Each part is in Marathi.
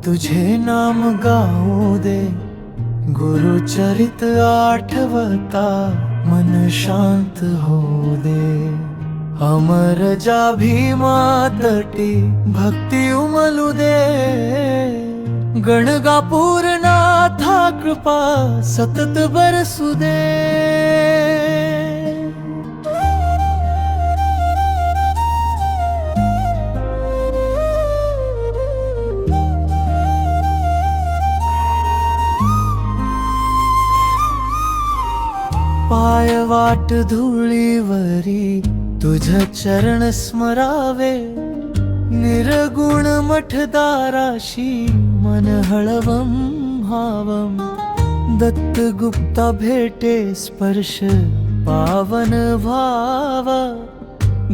तुझे नाम गाऊ दे, गुरुचरित आठवता मन शांत हो दे। अमर जा भीमा तटी भक्ती उमलू दे, गणगापूर नाथा कृपा सतत बरसू दे। पाय वाट धुळीवरी तुझ चरण स्मरावे, निर्गुण मठदाराशी मन हळवं भावं। दत्त गुप्ता भेटे स्पर्श पावन भाव,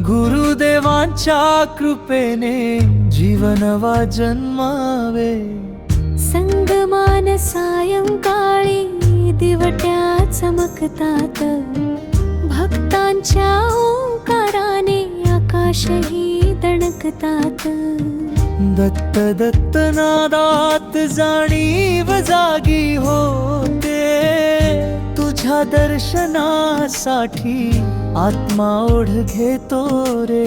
गुरुदेवांच्या कृपेने जीवनवा जन्मावे। संगमान सायंकाळी दिवट्या चमकतात, भक्तांच्या ओंकाराने आकाशही दणकतात। दत्त दत्त नादात जाणीव जागी होते, तुझ्या दर्शनासाठी आत्मा ओढ घेतो रे।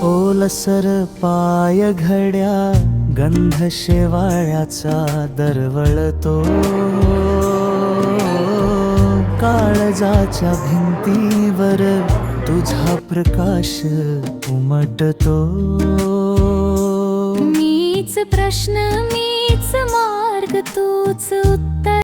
ओलसर पाय घड्या गंध शेवाळ्याचा दरवळतो, काळजाच्या भिंतीवर तुझा प्रकाश उमटतो। मीच प्रश्न मीच मार्ग तूच